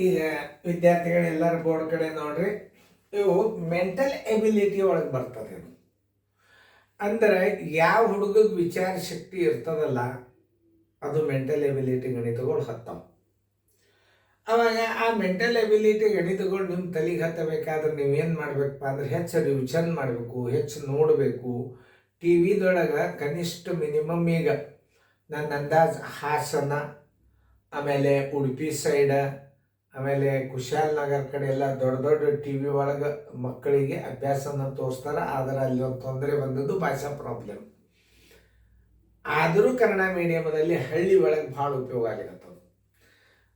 ಈಗ ವಿದ್ಯಾರ್ಥಿಗಳೆಲ್ಲರ ಬೋರ್ಡ್ ಕಡೆ ನೋಡ್ರಿ, ಇವು ಮೆಂಟಲ್ ಎಬಿಲಿಟಿ ಒಳಗೆ ಬರ್ತದೆ. ಅಂದ್ರೆ ಯಾವ ಹುಡುಗಗೆ ವಿಚಾರ ಶಕ್ತಿ ಇರ್ತದಲ್ಲ, ಅದು ಮೆಂಟಲ್ ಎಬಿಲಿಟಿ ಗಣಿತಗಳು ಹತ್ತವು. ಅವಾಗ ಆ ಮೆಂಟಲ್ ಎಬಿಲಿಟಿ ಗಣಿತಗಳು ನಿಮ್ಮ ತಲೆಗೆ ಹತ್ತಬೇಕಾದ್ರೆ ನೀವೇನು ಮಾಡಬೇಕಪ್ಪ ಅಂದ್ರೆ ಹೆಚ್ಚು ರಿವಿಷನ್ ಮಾಡಬೇಕು, ಹೆಚ್ಚು ನೋಡಬೇಕು. ಟಿ ವಿದೊಳಗೆ ಕನಿಷ್ಠ ಮಿನಿಮಮ್ ಈಗ ನನ್ನ ಅಂದಾಜು ಹಾಸನ, ಆಮೇಲೆ ಉಡುಪಿ ಸೈಡ, ಆಮೇಲೆ ಕುಶಾಲನಗರ ಕಡೆ ಎಲ್ಲ ದೊಡ್ಡ ದೊಡ್ಡ ಟಿ ವಿ ಒಳಗೆ ಮಕ್ಕಳಿಗೆ ಅಭ್ಯಾಸನ ತೋರಿಸ್ತಾರೆ. ಆದರೆ ಅಲ್ಲಿ ಒಂದು ತೊಂದರೆ ಬಂದದ್ದು ಭಾಷಾ ಪ್ರಾಬ್ಲಮ್. ಆದರೂ ಕನ್ನಡ ಮೀಡಿಯಮದಲ್ಲಿ ಹಳ್ಳಿ ಒಳಗೆ ಭಾಳ ಉಪಯೋಗ ಆಗಿರ್ತದೆ.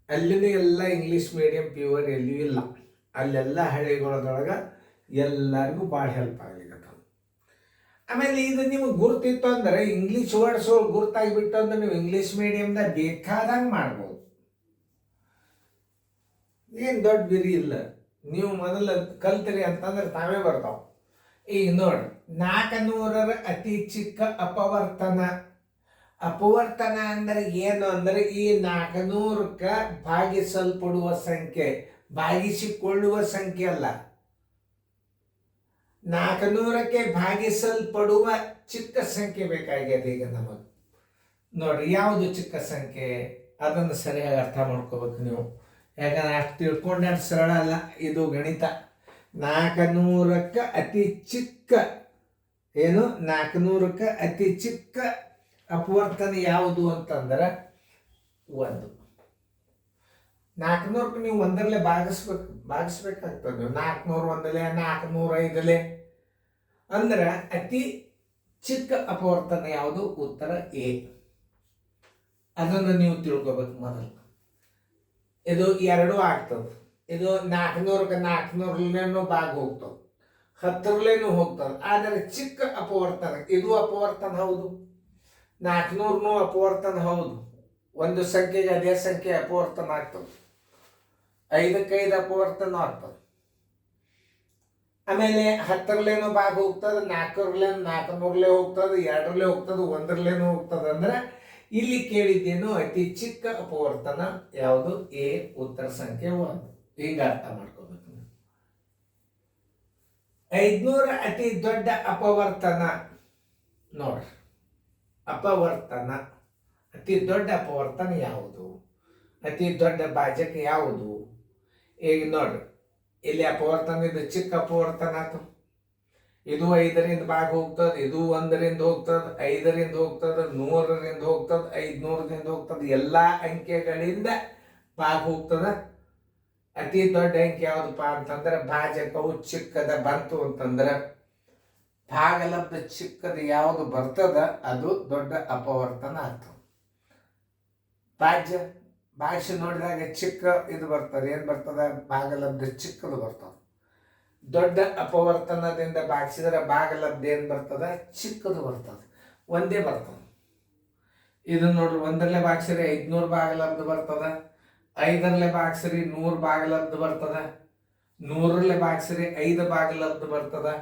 ಅಲ್ಲಿನೂ ಎಲ್ಲ ಇಂಗ್ಲೀಷ್ ಮೀಡಿಯಂ ಪ್ಯೂರ್ ಎಲ್ಲಿಯೂ ಇಲ್ಲ. ಅಲ್ಲೆಲ್ಲ ಹಳ್ಳಿಗಳೊಳಗೆ ಎಲ್ಲರಿಗೂ ಭಾಳ ಹೆಲ್ಪ್ ಆಗ್ಲಿಕ್ಕತ್ತವ. ಆಮೇಲೆ ಇದು ನಿಮಗೆ ಗುರ್ತಿತ್ತು ಅಂದ್ರೆ, ಇಂಗ್ಲೀಷ್ ವರ್ಡ್ಸ್ಗಳು ಗುರ್ತಾಗಿಬಿಟ್ಟು ಅಂದ್ರೆ ನೀವು ಇಂಗ್ಲೀಷ್ ಮೀಡಿಯಮ್ದಾಗ ಬೇಕಾದಂಗೆ ಮಾಡ್ಬೋದು. ಏನು ದೊಡ್ಡ ಬಿರಿ ಇಲ್ಲ. ನೀವು ಮೊದಲು ಕಲ್ತಿರಿ ಅಂತಂದ್ರೆ ತಾವೇ ಬರ್ತಾವ. ಈಗ ನೋಡಿ, 400ರ ಅತಿ ಚಿಕ್ಕ ಅಪವರ್ತನ. ಅಪವರ್ತನ ಅಂದರೆ ಏನು ಅಂದರೆ ಈ 400ಕ್ಕೆ ಭಾಗಿಸಲ್ಪಡುವ ಸಂಖ್ಯೆ, ಭಾಗಿಸಿಕೊಳ್ಳುವ ಸಂಖ್ಯೆ ಅಲ್ಲ. 400ಕ್ಕೆ ಭಾಗಿಸಲ್ಪಡುವ ಚಿಕ್ಕ ಸಂಖ್ಯೆ ಬೇಕಾಗ್ಯದ ಈಗ ನಮಗೆ. ನೋಡ್ರಿ, ಯಾವುದು ಚಿಕ್ಕ ಸಂಖ್ಯೆ ಅದನ್ನು ಸರಿಯಾಗಿ ಅರ್ಥ ಮಾಡ್ಕೋಬೇಕು ನೀವು. ಯಾಕಂದ್ರೆ ಅಷ್ಟು ತಿಳ್ಕೊಂಡೆ ಸರಳ ಅಲ್ಲ ಇದು ಗಣಿತ. 400ಕ್ಕೆ ಅತಿ ಚಿಕ್ಕ ಏನು, 400ಕ್ಕೆ ಅತಿ ಚಿಕ್ಕ ಅಪವರ್ತನ ಯಾವುದು ಅಂತಂದ್ರೆ 1. 400ಕ್ಕೆ ನೀವು ಒಂದರಲ್ಲೇ ಭಾಗಿಸ್ಬೇಕಾಗ್ತದೆ. ನೀವು 400 ಒಂದಲೆ, 405 ಅಂದ್ರೆ ಅತಿ ಚಿಕ್ಕ ಅಪವರ್ತನ ಯಾವುದು? ಉತ್ತರ ಎ. ಅದನ್ನು ನೀವು ತಿಳ್ಕೊಬೇಕು ಮೊದಲು. ಇದು 2 ಆಗ್ತದೆ. ಇದು 400ಕ್ಕೆ 400ಲೇನೂ ಭಾಗ ಹೋಗ್ತದೆ, 10ಲೇನೂ ಹೋಗ್ತದೆ. ಆದರೆ ಚಿಕ್ಕ ಅಪವರ್ತನ ಇದು ಅಪವರ್ತನ ಹೌದು, 400ನೂ ಅಪವರ್ತನ ಹೌದು. ಒಂದು ಸಂಖ್ಯೆಗೆ ಅದೇ ಸಂಖ್ಯೆ ಅಪವರ್ತನ ಆಗ್ತದೆ, 5ಕ್ಕೆ 5 ಅಪವರ್ತನ ಆಗ್ತದೆ. ಆಮೇಲೆ 10ಲೇನೂ ಭಾಗ ಹೋಗ್ತದೆ, 4ರಲ್ಲೇನು 400ಲೇ ಹೋಗ್ತದೆ, 2ರಲ್ಲೇ ಹೋಗ್ತದೆ, 1ರಲ್ಲೇನೂ ಹೋಗ್ತದೆ. ಅಂದ್ರೆ ಇಲ್ಲಿ ಕೇಳಿದ್ದೇನು? ಅತಿ ಚಿಕ್ಕ ಅಪವರ್ತನ ಯಾವುದು? ಎ, ಉತ್ತರ ಸಂಖ್ಯೆ 1. ಹಿಂಗ ಅರ್ಥ ಮಾಡ್ಕೋಬೇಕು. 500 ಅತಿ ದೊಡ್ಡ ಅಪವರ್ತನ. ನೋಡ್ರಿ, ಅಪವರ್ತನ ಅತಿ ದೊಡ್ಡ ಅಪವರ್ತನ ಯಾವುದು? ಅತಿ ದೊಡ್ಡ ಭಾಜಕ ಯಾವುದು? ಈಗ ನೋಡ್ರಿ, ಇಲ್ಲಿ ಅಪವರ್ತನ ಇದು ಚಿಕ್ಕ ಅಪವರ್ತನ ಆಯ್ತು. ಇದು 5ರಿಂದ ಭಾಗ ಹೋಗ್ತದೆ, ಇದು 1ರಿಂದ ಹೋಗ್ತದೆ, 5ರಿಂದ ಹೋಗ್ತದೆ, 100ರಿಂದ ಹೋಗ್ತದೆ, 500ದಿಂದ ಹೋಗ್ತದೆ. ಎಲ್ಲ ಅಂಕೆಗಳಿಂದ ಭಾಗ ಹೋಗ್ತದೆ. ಅತಿ ದೊಡ್ಡ ಅಂಕೆ ಯಾವುದಪ್ಪ ಅಂತಂದ್ರೆ ಭಾಜಕವು ಚಿಕ್ಕದ ಬಂತು ಅಂತಂದ್ರೆ, ಭಾಗಲಬ್ಧ ಚಿಕ್ಕದ ಯಾವುದು ಬರ್ತದ ಅದು ದೊಡ್ಡ ಅಪವರ್ತನ ಆಗ್ತದೆ. ಭಾಷೆ ನೋಡಿದಾಗ ಚಿಕ್ಕ ಇದು ಬರ್ತದೆ, ಏನು ಬರ್ತದೆ? ಭಾಗಲಬ್ಧ ಚಿಕ್ಕದು ಬರ್ತದೆ. ದೊಡ್ಡ ಅಪವರ್ತನದಿಂದ ಭಾಗಿಸಿದ್ರೆ ಭಾಗಲಬ್ಧ ಏನು ಬರ್ತದೆ? ಚಿಕ್ಕದು ಬರ್ತದೆ, ಒಂದೇ ಬರ್ತದೆ. ಇದನ್ನ ನೋಡ್ರಿ, 1ರಲ್ಲೇ ಭಾಗಿಸಿದ್ರೆ 500 ಭಾಗಲಬ್ಧ ಬರ್ತದೆ, 5ರಲ್ಲೇ ಭಾಗಿಸ್ರಿ 100 ಭಾಗಲಬ್ಧ ಬರ್ತದೆ, 100ರಲ್ಲೇ ಭಾಗಿಸ್ರಿ 5 ಭಾಗಲಬ್ಧ ಬರ್ತದೆ,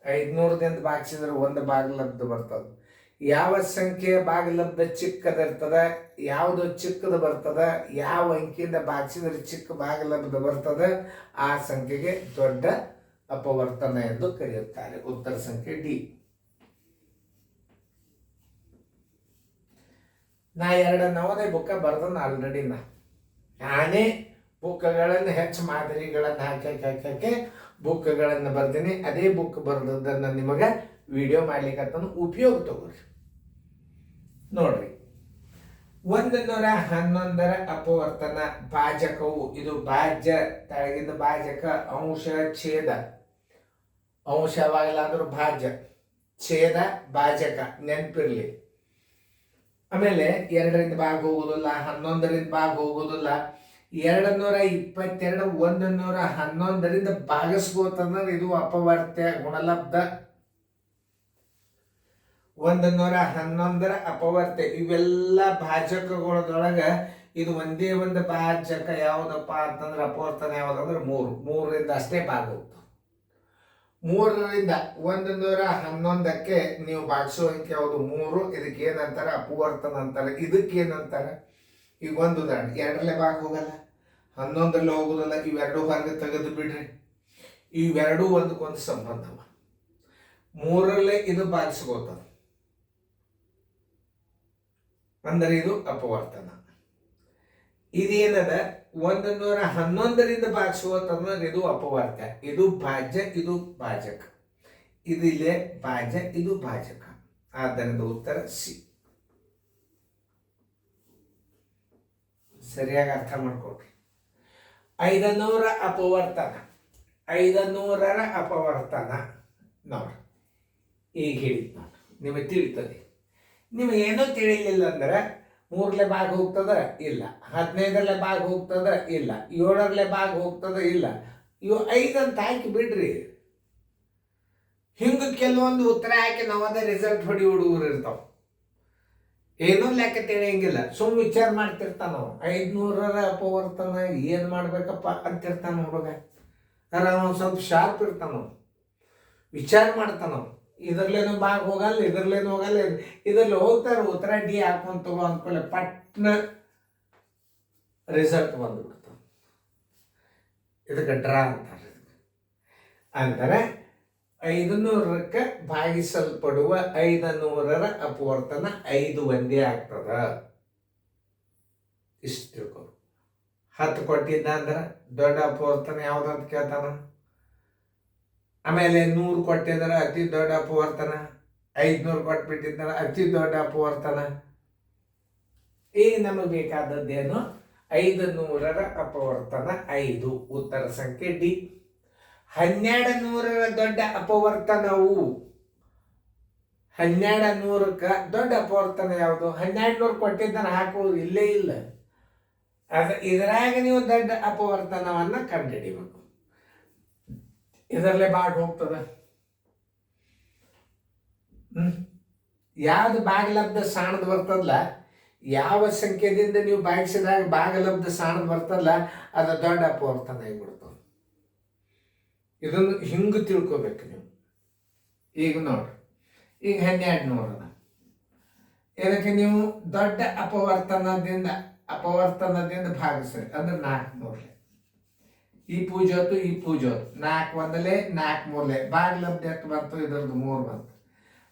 500ದಿಂದ ಭಾಗಿಸಿದ್ರೆ 1 ಭಾಗಲಬ್ಧ ಬರ್ತದೆ. ಯಾವ ಸಂಖ್ಯೆಯ ಭಾಗಲಬ್ಧ ಚಿಕ್ಕದಿರ್ತದೆ, ಯಾವುದು ಚಿಕ್ಕದು ಬರ್ತದೆ, ಯಾವ ಅಂಕಿಯಿಂದ ಭಾಗಿಸಿದ್ರೆ ಚಿಕ್ಕ ಭಾಗಲಬ್ಧ ಬರ್ತದೆ, ಆ ಸಂಖ್ಯೆಗೆ ದೊಡ್ಡ ಅಪವರ್ತನ ಎಂದು ಕರೆಯುತ್ತಾರೆ. ಉತ್ತರ ಸಂಖ್ಯೆ ಡಿ. ನಾ 2 ನವೋದಯ ಬುಕ್ಕ ಬರ್ದನ ಆಲ್ರೆಡಿ. ನಾನೇ ಬುಕ್ಗಳನ್ನು ಹೆಚ್ಚು ಮಾದರಿಗಳನ್ನು ಹಾಕಿ ಬುಕ್ಗಳನ್ನು ಬರ್ತೀನಿ. ಅದೇ ಬುಕ್ ಬರ್ದದ್ದನ್ನು ನಿಮಗೆ ವಿಡಿಯೋ ಮಾಡ್ಲಿಕ್ಕೆ ಉಪಯೋಗ ತಗೋರಿ. ನೋಡ್ರಿ, 111ರ ಅಪವರ್ತನ ಭಾಜಕವು, ಇದು ಭಾಜ್ಯ ತೆಳಗಿಂದ ಭಾಜಕ, ಅಂಶ ಛೇದ, ಅಂಶವಾಗಲಾದ್ರೂ ಭಾಜ್ಯ, ಛೇದ ಭಾಜಕ ನೆನಪಿರ್ಲಿ. ಆಮೇಲೆ 2ರಿಂದ ಭಾಗ ಹೋಗುದಿಲ್ಲ, 11ರಿಂದ ಭಾಗ ಹೋಗುದಿಲ್ಲ. 222 111ರಿಂದ ಭಾಗಿಸ್ಬೋತಂದ್ರೆ ಇದು ಅಪವರ್ತ್ಯ ಗುಣಲಬ್ಧ. 111ರ ಅಪವರ್ತ್ಯ. ಇವೆಲ್ಲ ಭಾಜಕಗಳೊಳಗೆ ಇದು ಒಂದೇ ಒಂದು ಭಾಜಕ ಯಾವುದಪ್ಪ ಅಂತಂದ್ರೆ ಅಪವರ್ತನ ಯಾವುದಂದ್ರೆ 3ರಿಂದ ಅಷ್ಟೇ ಭಾಗ ಹೋಗ್ತದೆ. 3ರಿಂದ 111ಕ್ಕೆ ನೀವು ಭಾಗಿಸೋ ಅಂಕೆ ಯಾವುದು? 3. ಇದಕ್ಕೆ ಏನಂತಾರೆ? ಅಪವರ್ತನ ಅಂತಾರೆ. ಇದಕ್ಕೆ ಏನಂತಾರೆ? ಈಗ ಒಂದು ಉದಾಹರಣೆ, 2ರಲ್ಲೇ ಭಾಗ ಹೋಗಲ್ಲ, 11ರಲ್ಲಿ ಹೋಗುದಲ್ಲ, ಇವೆರಡು ಹೊರಗೆ ತೆಗೆದು ಬಿಡ್ರಿ. ಇವೆರಡೂ ಒಂದಕ್ಕೊಂದು ಸಂಬಂಧವ. 3ರಲ್ಲೇ ಇದು ಬಾಗಿಸ್ಕೋತದ, ಅಂದರೆ ಇದು ಅಪವರ್ತನ. ಇದೇನದ 111ರಿಂದ ಭಾಗಿಸುವಂತಂದ್ರೆ ಇದು ಅಪವರ್ತ, ಇದು ಭಾಜ್ಯ, ಇದು ಭಾಜಕ. ಇದು ಇಲ್ಲೇ ಭಾಜ್ಯ, ಇದು ಭಾಜಕ. ಆದ್ದರಿಂದ ಉತ್ತರ ಸಿ. ಸರಿಯಾಗಿ ಅರ್ಥ ಮಾಡ್ಕೊಡ್ರಿ. 500ರ ಅಪವರ್ತನ, 500ರ ಅಪವರ್ತನ ನೋಡ್ರಿ. ಈಗ ಹೇಳಿದ್ ನೋಡಿ, ನಿಮಗೆ ತಿಳಿತದೆ. ನಿಮಗೆ ಏನೂ ತಿಳಿಲಿಲ್ಲ ಅಂದ್ರೆ 3ಲೆ ಭಾಗ ಹೋಗ್ತದ ಇಲ್ಲ, 15ರಲ್ಲೇ ಭಾಗ ಹೋಗ್ತದ ಇಲ್ಲ, 7ರಲ್ಲೇ ಭಾಗ ಹೋಗ್ತದ ಇಲ್ಲ, ಇವು 5 ಅಂತ ಹಾಕಿ ಬಿಡ್ರಿ. ಹಿಂಗೆ ಕೆಲವೊಂದು ಉತ್ತರ ಹಾಕಿ ನಾವದೇ ರಿಸಲ್ಟ್ ಹೊಡಿ ಹುಡುಗರು ಇರ್ತಾವ. ಏನೂ ಲೆಕ್ಕ ತಿಳಿಯಂಗಿಲ್ಲ, ಸುಮ್ಮನೆ ವಿಚಾರ ಮಾಡ್ತಿರ್ತಾನ ನಾವು. 500ರ ಅಪವರ್ತನ ಏನು ಮಾಡ್ಬೇಕಪ್ಪ ಅಂತಿರ್ತಾನ ಹುಡುಗ. ಅವನು ಸ್ವಲ್ಪ ಶಾರ್ಪ್ ಇರ್ತಾನ, ವಿಚಾರ ಮಾಡ್ತಾನ. ಇದರ್ಲೇನೋ ಭಾಗ ಹೋಗಲ್ಲ, ಇದರ್ಲೇನು ಹೋಗಲ್ಲ, ಇದರಲ್ಲಿ ಹೋಗ್ತಾರೆ ಉತ್ತರ ಡಿ ಹಾಕೊಂಡ್ ತಗೋ ಅಂದ್ಕೊಳ್ಳೆ ಪಟ್ನ ರಿಸಲ್ಟ್ ಬಂದ್ಬಿಡ್ತಾವ. ಇದಕ್ಕೆ ಡ್ರಾ ಅಂತಾರೆ. ಅಂದರೆ 500ಕ್ಕೆ ಭಾಗಿಸಲ್ಪಡುವ 500ರ ಅಪವರ್ತನ 5 ಒಂದೇ ಆಗ್ತದ. ಇಷ್ಟು ತಿಳ್ಕೊ. 10 ಕೊಟ್ಟಿದ್ದ ಅಂದ್ರೆ ದೊಡ್ಡ ಅಪವರ್ತನ ಯಾವ್ದಂತ ಕೇಳ್ತಾನ. ಆಮೇಲೆ 100 ಕೊಟ್ಟಿದ್ರೆ ಅತಿ ದೊಡ್ಡ ಅಪವರ್ತನ, 500 ಕೊಟ್ಬಿಟ್ಟಿದ್ರೆ ಅತಿ ದೊಡ್ಡ ಅಪವರ್ತನ. ಈಗ ನಮಗೆ ಬೇಕಾದದ್ದೇನು? 500ರ ಅಪವರ್ತನ 5. ಉತ್ತರ ಸಂಖ್ಯೆ ಡಿ. 1200ರ ದೊಡ್ಡ ಅಪವರ್ತನವು, 1200ಕ್ಕೆ ದೊಡ್ಡ ಅಪವರ್ತನ ಯಾವುದು? 1200 ಕೊಟ್ಟಿದ್ದಾನೆ ಹಾಕುವುದು ಇಲ್ಲೇ ಇಲ್ಲ. ಇದರಾಗ ನೀವು ದೊಡ್ಡ ಅಪವರ್ತನವನ್ನು ಕಂಡುಹಿಡಿಬೇಕು. ಇದರಲ್ಲೇ ಭಾಗ ಹೋಗ್ತದ. ಯಾವ್ದು ಭಾಗಲಬ್ಧ ಸಾಣದ್ ಬರ್ತದಲ್ಲ, ಯಾವ ಸಂಖ್ಯೆದಿಂದ ನೀವು ಭಾಗಿಸಿದಾಗ ಭಾಗಲಬ್ಧ ಸಾಣದ್ ಬರ್ತದಲ್ಲ, ಅದು ದೊಡ್ಡ ಅಪವರ್ತನ ಆಗಿಬಿಡ್ತದೆ. ಇದನ್ನು ಹಿಂಗೆ ತಿಳ್ಕೊಬೇಕು ನೀವು. ಈಗ ನೋಡ್ರಿ, ಈಗ 1200 ಅದ. ಇದಕ್ಕೆ ನೀವು ದೊಡ್ಡ ಅಪವರ್ತನದಿಂದ ಭಾಗಿಸ್ರಿ ಅಂದ್ರೆ 400. ಈ ಪೂಜೆ ಹೊತ್ತು ಈ ಪೂಜೆ ಹೊತ್ತು 4 ಒಂದಲೇ 4 ಮೂರಲೆ ಭಾಗಲಬ್ಧ ಎಷ್ಟು ಬಂತು? ಇದರದ್ದು 3 ಬಂತು.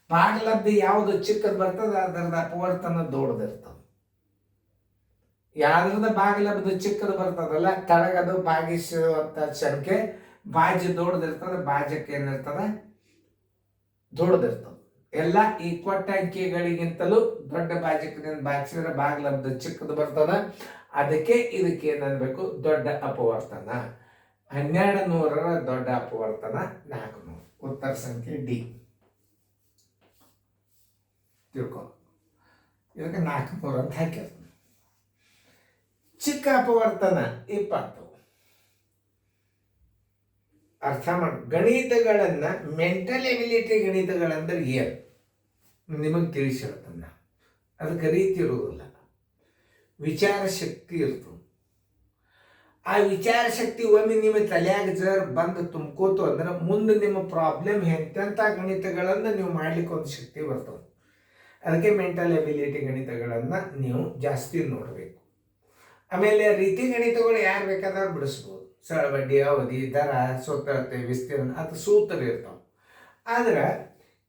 ಭಾಗಲಬ್ಧ ಯಾವುದು ಚಿಕ್ಕದು ಬರ್ತದೆ ಅದರದ ಅಪವರ್ತನ ದೊಡ್ಡದಿರ್ತದೆ. ಯಾವ್ದ್ರದ ಭಾಗಲಬ್ಧ ಚಿಕ್ಕದು ಬರ್ತದಲ್ಲ ತಳಗದು ಭಾಗಿಸುವಂತ ಸಂಖ್ಯೆ ಭಾಜ್ಯ ದೊಡ್ಡದಿರ್ತದೆ, ಭಾಜ್ಯಕ್ಕೆ ಏನಿರ್ತದೆ ದೊಡ್ಡದಿರ್ತದೆ. ಎಲ್ಲ ಈ ಕೊಟ್ಟ ಅಂಕಿಗಳಿಗಿಂತಲೂ ದೊಡ್ಡ ಭಾಜಕದಿಂದ ಭಾಗಿಸಿದ್ರೆ ಭಾಗಲಬ್ಧ ಚಿಕ್ಕದು ಬರ್ತದ. ಅದಕ್ಕೆ ಇದಕ್ಕೆ ಏನನ್ಬೇಕು? ದೊಡ್ಡ ಅಪವರ್ತನ. 1200ರ ದೊಡ್ಡ ಅಪವರ್ತನ 400. ಉತ್ತರ ಸಂಖ್ಯೆ ಡಿ. ತಿಳ್ಕೊ. ಇದಕ್ಕೆ 400 ಅಂತ ಹಾಕ್ಯಾರ. ಚಿಕ್ಕ ಅಪವರ್ತನ 20. ಅರ್ಥ ಮಾಡಿ. ಗಣಿತಗಳನ್ನ ಮೆಂಟಲ್ ಎಬಿಲಿಟಿ ಗಣಿತಗಳಂದ್ರೆ ಏನು ನಿಮಗೆ ತಿಳಿಸಿರ್ತನ್ನ. ಅದಕ್ಕೆ ರೀತಿ ಇರುವುದಿಲ್ಲ, ವಿಚಾರ ಶಕ್ತಿ ಇರ್ತದೆ. ಆ ವಿಚಾರ ಶಕ್ತಿ ಒಮ್ಮೆ ನಿಮ್ಮ ತಲೆಯಾಗ ಜರ್ ಬಂದು ತುಂಬ್ಕೋತು ಅಂದ್ರೆ ಮುಂದೆ ನಿಮ್ಮ ಪ್ರಾಬ್ಲಮ್ ಎಂತೆಂಥ ಗಣಿತಗಳನ್ನು ನೀವು ಮಾಡ್ಲಿಕ್ಕೆ ಒಂದು ಶಕ್ತಿ ಬರ್ತದೆ. ಅದಕ್ಕೆ ಮೆಂಟಲ್ ಎಬಿಲಿಟಿ ಗಣಿತಗಳನ್ನು ನೀವು ಜಾಸ್ತಿ ನೋಡಬೇಕು. ಆಮೇಲೆ ರೀತಿ ಗಣಿತಗಳು ಯಾರು ಬೇಕಾದ್ರೂ ಬಿಡಿಸ್ಬೋದು. ಸರಳ ಬಡ್ಡಿ, ಅವಧಿ, ದರ, ಸ್ವತಂತ್ರತೆ, ವಿಸ್ತೀರ್ಣ, ಅದು ಸೂತ್ರ ಇರ್ತಾವೆ. ಆದ್ರೆ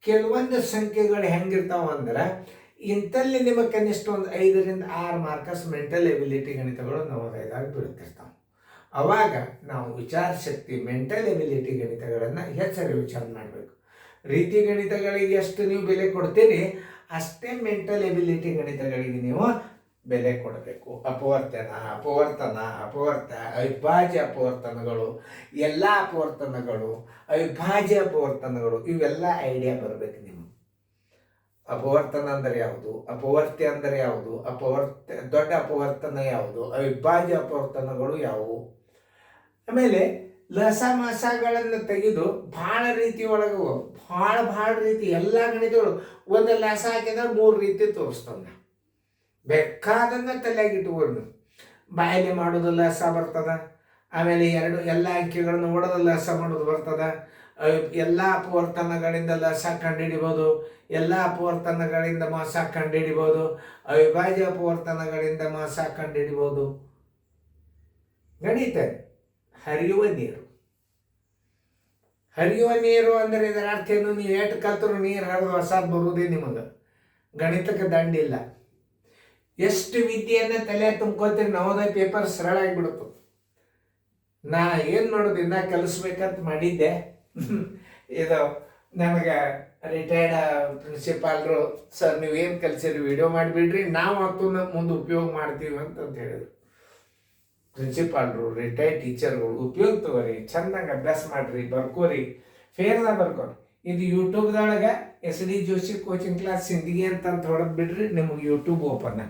ಕೆಲವೊಂದು ಸಂಖ್ಯೆಗಳು ಹೆಂಗಿರ್ತಾವ ಅಂದ್ರೆ ಇಂಥಲ್ಲಿ ನಿಮಗೆ ಕನಿಷ್ಠ ಒಂದು 5ರಿಂದ 6 ಮಾರ್ಕಸ್ ಮೆಂಟಲ್ ಎಬಿಲಿಟಿ ಗಣಿತಗಳು ನಾವು 5 ಬೀಳ್ತಿರ್ತಾವೆ. ಅವಾಗ ನಾವು ವಿಚಾರ ಶಕ್ತಿ ಮೆಂಟಲ್ ಎಬಿಲಿಟಿ ಗಣಿತಗಳನ್ನು ಹೆಚ್ಚಾಗಿ ವಿಚಾರ ಮಾಡಬೇಕು. ರೀತಿ ಗಣಿತಗಳಿಗೆ ಎಷ್ಟು ನೀವು ಬೆಲೆ ಕೊಡ್ತೀರಿ ಅಷ್ಟೇ ಮೆಂಟಲ್ ಎಬಿಲಿಟಿ ಗಣಿತಗಳಿಗೆ ನೀವು ಬೆಲೆ ಕೊಡಬೇಕು. ಅಪವರ್ತನ, ಅವಿಭಾಜ್ಯ ಅಪವರ್ತನಗಳು, ಎಲ್ಲ ಅಪವರ್ತನಗಳು, ಅವಿಭಾಜ್ಯ ಅಪವರ್ತನಗಳು, ಇವೆಲ್ಲ ಐಡಿಯಾ ಬರಬೇಕು ನಿಮಗೆ. ಅಪವರ್ತನ ಅಂದರೆ ಯಾವುದು, ಅಪವರ್ತ್ಯ ಅಂದರೆ ಯಾವುದು, ದೊಡ್ಡ ಅಪವರ್ತನ ಯಾವುದು, ಅವಿಭಾಜ್ಯ ಅಪವರ್ತನಗಳು ಯಾವುವು. ಆಮೇಲೆ ಲಸಮಸಗಳನ್ನು ತೆಗೆದು ಭಾಳ ರೀತಿ ಒಳಗೆ ಭಾಳ ರೀತಿ ಎಲ್ಲ ಗಣಿತಗಳು ಒಂದು ಲಸ ಹಾಕಿದ್ರೆ 3 ರೀತಿ ತೋರಿಸ್ತಾನೆ. ಬೇಕಾದಂಗೆ ತಲೆಯಾಗಿಟ್ಟುಕೊಂಡು ಬಾಯಲ್ಲಿ ಮಾಡೋದು ಲಸ ಬರ್ತದ. ಆಮೇಲೆ ಎಲ್ಲ ಅಂಕಿಗಳನ್ನು ಓಡೋದು ಲಸ ಮಾಡೋದು ಬರ್ತದ. ಎಲ್ಲ ಅಪವರ್ತನಗಳಿಂದ ಲಸ ಕಂಡುಹಿಡಿಬೋದು, ಎಲ್ಲ ಅಪವರ್ತನಗಳಿಂದ ಮಾಸ ಕಂಡುಹಿಡಿಬೋದು, ಅವಿಭಾಜ್ಯ ಅಪವರ್ತನಗಳಿಂದ ಮಾಸ ಕಂಡುಹಿಡಿಬೋದು. ಗಣಿತ ಹರಿಯುವ ನೀರು. ಹರಿಯುವ ನೀರು ಅಂದರೆ ಇದರ ಅರ್ಥ ಏನು? ನೀವು ಎಷ್ಟು ಕಲ್ತರು ನೀರು ಹರಿದು ಹೊಸಾದ್ ಬರುವುದೇ ನಿಮಗೆ. ಗಣಿತಕ್ಕೆ ದಂಡಿಲ್ಲ. ಎಷ್ಟು ವಿದ್ಯೆಯನ್ನು ತಲೆ ತುಂಬ್ಕೋತೀರಿ, ನವೋದಯ ಪೇಪರ್ ಸರಳ ಆಗಿಬಿಡುತ್ತೆ. ನಾ ಏನು ಮಾಡೋದು, ಇನ್ನ ಕಲಿಸ್ಬೇಕಂತ ಮಾಡಿದ್ದೆ. ಇದು ನನಗೆ ರಿಟೈರ್ಡ್ ಪ್ರಿನ್ಸಿಪಾಲ್ರು, ಸರ್ ನೀವೇನು ಕಲಿಸಿರಿ ವಿಡಿಯೋ ಮಾಡಿಬಿಡ್ರಿ, ನಾವು ಅದನ್ನ ಮುಂದೆ ಉಪಯೋಗ ಮಾಡ್ತೀವಿ ಅಂತ ಹೇಳಿದ್ರು. ಪ್ರಿನ್ಸಿಪಾಲ್ರು, ರಿಟೈರ್ಡ್ ಟೀಚರ್ಗಳು, ಉಪಯೋಗ ತಗೋರಿ, ಚೆನ್ನಾಗಿ ಅಭ್ಯಾಸ ಮಾಡ್ರಿ, ಬರ್ಕೋರಿ, ಫೇರ್ದಾಗ ಬರ್ಕೋರಿ. ಇದು ಯೂಟ್ಯೂಬ್ದೊಳಗೆ SD Joshi coaching class Sindagi ಅಂತ ಹೊಡೆದು ಬಿಡ್ರಿ, ನಿಮಗೆ ಯೂಟ್ಯೂಬ್ ಓಪನ್.